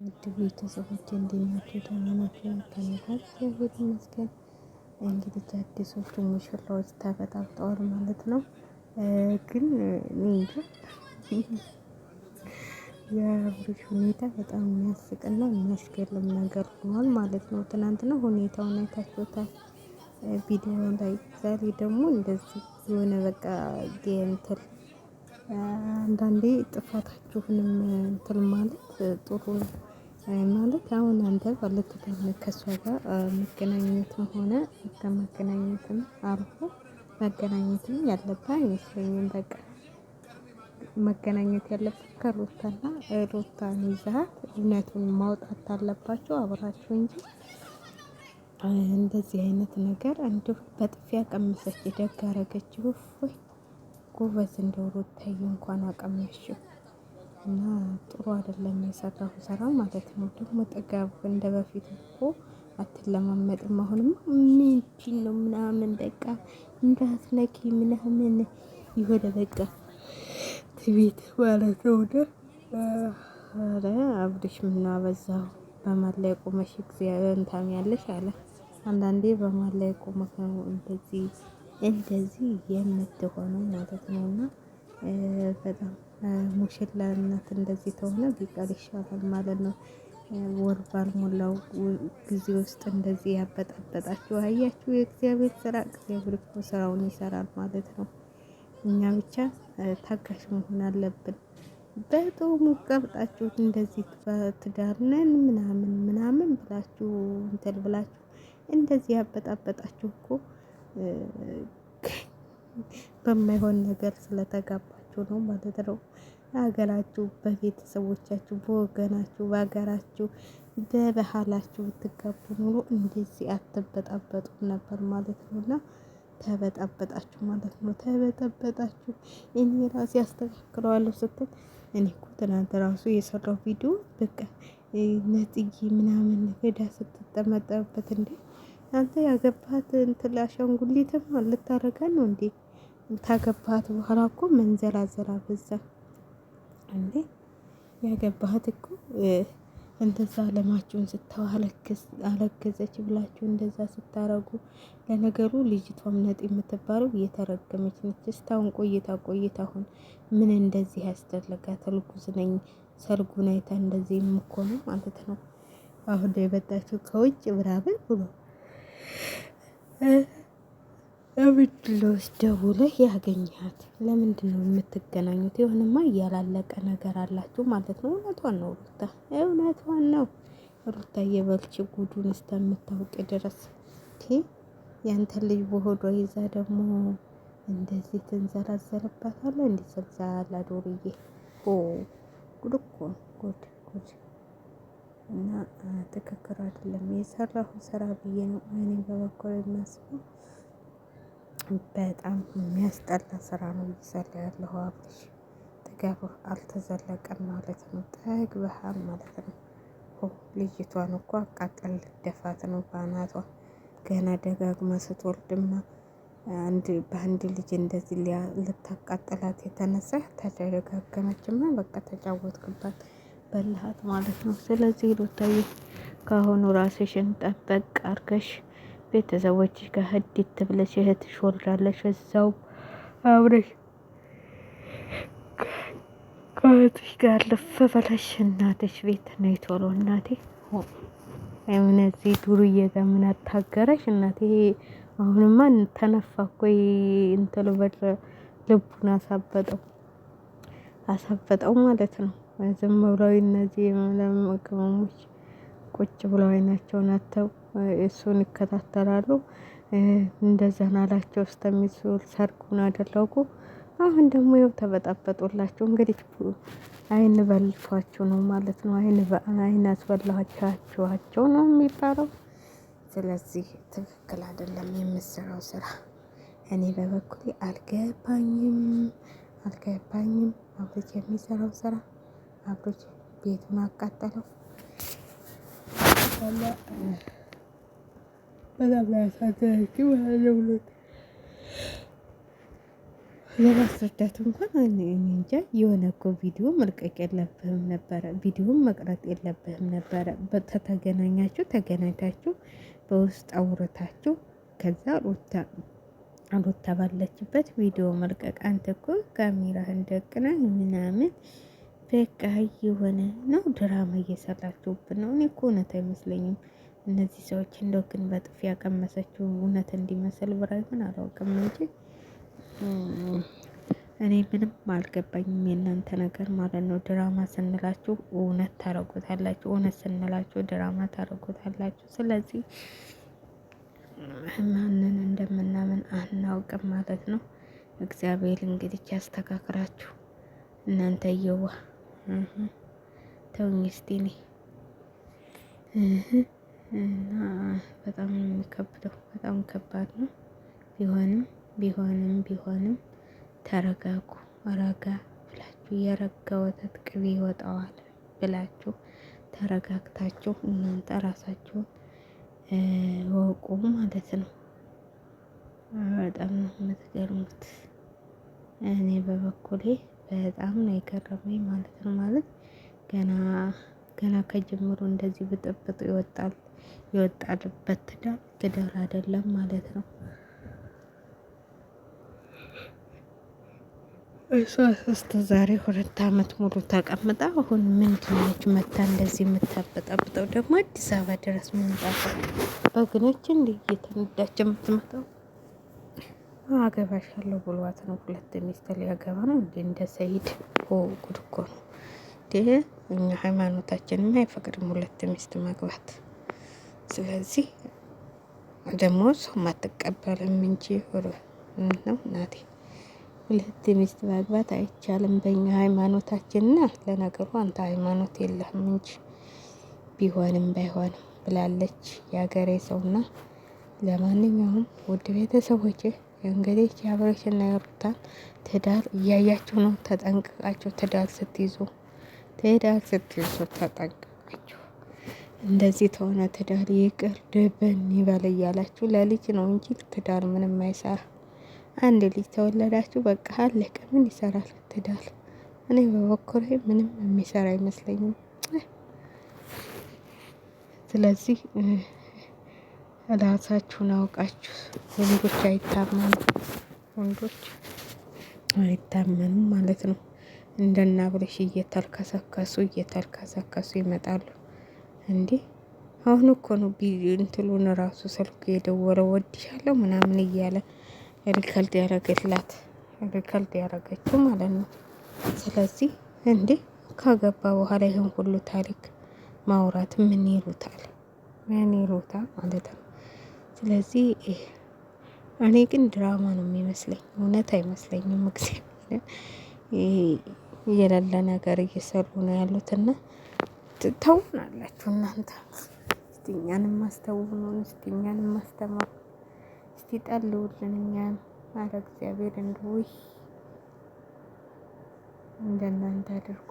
ውድ ቤተሰቦቼ እንዴት ናችሁ? ደህና ናችሁ? ከእኔ ጋር እግዚአብሔር ይመስገን። እንግዲህ አዲሶቹ ሙሽራዎች ተበጣብጠዋል ማለት ነው። ግን እኔ እንጃ የአብርሽ ሁኔታ በጣም የሚያስቅና የሚያስገርም ነገር ሆኗል ማለት ነው። ትናንትና ሁኔታውን አይታችሁታል ቪዲዮ ላይ። ዛሬ ደግሞ እንደዚህ የሆነ በቃ እንትን አንዳንዴ ጥፋታችሁንም እንትን ማለት ጥሩ ነው። ማለት አሁን አንተ ባለትዳር ነህ፣ ከእሷ ጋር መገናኘትም ሆነ ከመገናኘትም አልፎ መገናኘትም ያለብህ አይመስለኝም። በቃ መገናኘት ያለብህ ከሩታና ሩታን ይዘሃት እውነቱን ማውጣት አለባቸው አብራችሁ እንጂ እንደዚህ አይነት ነገር እንዲሁ በጥፊያ ቀመሰች ደግ አረገችው። እፎይ ጎበዝ፣ እንደው ሩታዬ እንኳን አቀመሽው። እና ጥሩ አይደለም የሰራሁ ስራ ማለት ነው። ደግሞ ጥጋብ እንደ በፊት እኮ አትለማመጥም። አሁንም ምንድን ነው ምናምን በቃ እንዳትነኪ ምናምን የሆነ በቃ ትቤት ማለት ነው። ኧረ አብርሽ ምን አበዛው? በማን ላይ ቆመሽ እግዚአብሔር ታሚያለሽ አለ። አንዳንዴ በማን ላይ ቆመሽ ነው እንደዚህ የምትሆነው ማለት ነው። እና በጣም ሙሽላነት እንደዚህ ተሆነ ቢቀር ይሻላል ማለት ነው። ወር ባልሞላው ጊዜ ውስጥ እንደዚህ ያበጣበጣችሁ አያችሁ። የእግዚአብሔር ስራ፣ እግዚአብሔር እኮ ስራውን ይሰራል ማለት ነው። እኛ ብቻ ታጋሽ መሆን አለብን። በጦሙ ቀብጣችሁ እንደዚህ ትዳር ነን ምናምን ምናምን ብላችሁ እንትን ብላችሁ እንደዚህ ያበጣበጣችሁ እኮ በማይሆን ነገር ስለተጋባችሁ ነው ማለት ነው። ሀገራችሁ፣ በቤተሰቦቻችሁ፣ በወገናችሁ፣ በሀገራችሁ፣ በባህላችሁ ብትጋቡ ኑሮ እንደዚህ አትበጣበጡም ነበር ማለት ነው። እና ተበጣበጣችሁ ማለት ነው። ተበጠበጣችሁ። እኔ ራሴ አስተካክለዋለሁ ስትል እኔ እኮ ትናንት ራሱ የሰራው ቪዲዮ በቃ ነጥዬ ምናምን ሄዳ ስትጠመጠበት እንዴ አንተ ያገባሃት እንትን አሻንጉሊትም ልታረጋት ነው እንዴ? ታገባሃት በኋላ እኮ መንዘላዘላ በዛ እንዴ። ያገባሃት እኮ እንደዛ አለማችሁን አለገዘች ብላችሁ እንደዛ ስታረጉ፣ ለነገሩ ልጅቷም ነጥ የምትባለው እየተረገመች ነች። እስካሁን ቆይታ አሁን ምን እንደዚህ ያስደረጋት? እርጉዝ ነኝ ሰርጉን አይታ እንደዚህ የምኮኑ ማለት ነው። አሁን የመጣችው ከውጭ ምናምን ብሎ ለምንድነው ደውለህ ያገኘሃት? ለምንድን ነው የምትገናኙት? የሆነማ እያላለቀ ነገር አላችሁ ማለት ነው። እውነቷን ነው ሩታ፣ እውነቷን ነው ሩታ። የበልች ጉዱን እስከምታውቅ ድረስ ያንተ ልጅ በሆዷ ይዛ ደግሞ እንደዚህ ትንዘራዘርባታለ። እንዲህ ስልዛላ ዶርዬ ጉድ እኮ ጉድ ጉድ። እና ትክክል አይደለም የሰራሁ ስራ ብዬ ነው እኔ በበኩል የማስበው። በጣም የሚያስጠላ ስራ ነው እየሰራ ያለው አብርሽ። ጥጋብህ አልተዘለቀም ማለት ነው። ጠግበሃል ማለት ነው። ልጅቷን እኮ አቃጠል ደፋት ነው ባናቷ። ገና ደጋግማ ስትወልድማ በአንድ ልጅ እንደዚህ ልታቃጠላት የተነሳ ተደጋገመችማ። በቃ ተጫወትክባት፣ በልሃት ማለት ነው። ስለዚህ ሩታዬ ከአሁኑ ራስሽን ጠበቅ አርገሽ ቤተሰቦችሽ ጋር ህዲት ብለሽ እህትሽ ወልዳለሽ እዛው አብረሽ ከእህትሽ ጋር ልፍ ብለሽ እናትሽ ቤት ነይ ቶሎ እናቴ። እነዚህ ዱርዬ ጋር ምን አታገረሽ እናቴ? አሁንማ ተነፋ እኮ እንትን ልቡን አሳበጠው ማለት ነው። ዝም ብለው እነዚህ ቅመሞች ቁጭ ብለው አይናቸውን አተው እሱን ይከታተላሉ። እንደዛ ናላቸው እስከሚዞር ሰርጉን አደረጉ። አሁን ደግሞ ይኸው ተበጣበጡላችሁ። እንግዲህ አይን በልቷችሁ ነው ማለት ነው። አይን አስበላችኋቸው ነው የሚባለው። ስለዚህ ትክክል አይደለም የምትሰራው ስራ። እኔ በበኩሌ አልገባኝም። አብርሽ የሚሰራው ስራ አብርሽ ቤቱን አቃጠለው። በጣም ያሳዘነችኝ ማለት ነው። ለማስረዳት እንኳን እኔ እንጃ። የሆነ እኮ ቪዲዮ መልቀቅ የለብህም ነበረ፣ ቪዲዮም መቅረጥ የለብህም ነበረ። ተገናኛችሁ ተገናኝታችሁ በውስጥ አውርታችሁ ከዛ ሩታ ባለችበት ቪዲዮ መልቀቅ። አንተ እኮ ካሜራህን ደቅነህ ምናምን በቃ የሆነ ነው ድራማ እየሰራችሁብን ነው። እኔ እኮ እውነት አይመስለኝም እነዚህ ሰዎች። እንደው ግን በጥፊ ያቀመሰችው እውነት እንዲመስል ብራ ይሆን አላውቅም እንጂ እኔ ምንም አልገባኝም የእናንተ ነገር ማለት ነው። ድራማ ስንላችሁ እውነት ታረጉታላችሁ፣ እውነት ስንላችሁ ድራማ ታረጉታላችሁ። ስለዚህ ማንን እንደምናምን አናውቅም ማለት ነው። እግዚአብሔር እንግዲህ ያስተካክራችሁ እናንተ እየዋ ተውኝ እስቲ እኔ እና በጣም የሚከብደው በጣም ከባድ ነው። ቢሆንም ተረጋጉ። ረጋ ብላችሁ የረጋ ወተት ቅቤ ይወጣዋል ብላችሁ ተረጋግታችሁ እናንተ ራሳችሁን ወቁ ማለት ነው። በጣም ነው የምትገርሙት። እኔ በበኩሌ በጣም ነው የገረመኝ ማለት ነው። ማለት ገና ከጅምሩ እንደዚህ ብጥብጥ የወጣልበት ትዳር አይደለም ማለት ነው። እሷ እስከ ዛሬ 2 አመት ሙሉ ተቀምጣ አሁን ምንድነች መታ እንደዚህ የምታበጣብጠው? ደግሞ አዲስ አበባ ድረስ ምንጣፋ በግኖች እንዲ እየተነዳች የምትመጣው አገባሻለሁ ብሏት ነው። 2 ሚስት ሊያገባ ነው እንደ ሰይድ። ጉድ እኮ ነው። እኛ ሃይማኖታችንም አይፈቅድም 2 ሚስት መግባት። ስለዚህ ደግሞ ሰው አትቀበልም እንጂ ነው እናቴ 2 ሚስት ማግባት አይቻልም በእኛ ሃይማኖታችንና። ለነገሩ አንተ ሃይማኖት የለህም እንጂ ቢሆንም ባይሆንም ብላለች የሀገሬ ሰውና። ለማንኛውም ውድ ቤተሰቦች እንግዲህ የአብርሽና የሩታን ትዳር እያያችሁ ነው። ተጠንቅቃችሁ ትዳር ስትይዙ ተጠንቅቃችሁ። እንደዚህ ተሆነ ትዳር ይቅር ድብን ይበል እያላችሁ ለልጅ ነው እንጂ ትዳር ምንም አይሰራ። አንድ ልጅ ተወለዳችሁ በቃ አለቀ። ምን ይሰራል ትዳር? እኔ በበኩሌ ምንም የሚሰራ አይመስለኝም። ስለዚህ ራሳችሁን አውቃችሁ ወንዶች አይታመኑም ማለት ነው። እንደና አብርሽ እየተልከሰከሱ ይመጣሉ እንዴ! አሁን እኮ ነው እንትሉን ራሱ ስልክ የደወለው ወድሻለሁ ምናምን እያለ ሪከርድ ያረገችው ማለት ነው። ስለዚህ እንዴ ካገባ በኋላ ይሄን ሁሉ ታሪክ ማውራት ምን ይሉታል ማለት ነው። ስለዚህ እኔ ግን ድራማ ነው የሚመስለኝ፣ እውነት አይመስለኝም። እግዚአብሔር የሌለ ነገር እየሰሩ ነው ያሉትና ትተውናላችሁ እናንተ። እስቲ እኛንም አስተውሉን፣ እስቲ እኛንም አስተምሩ፣ እስቲ ጠልውልን እኛን። አረ እግዚአብሔር እንደው እንደናንተ አድርጎ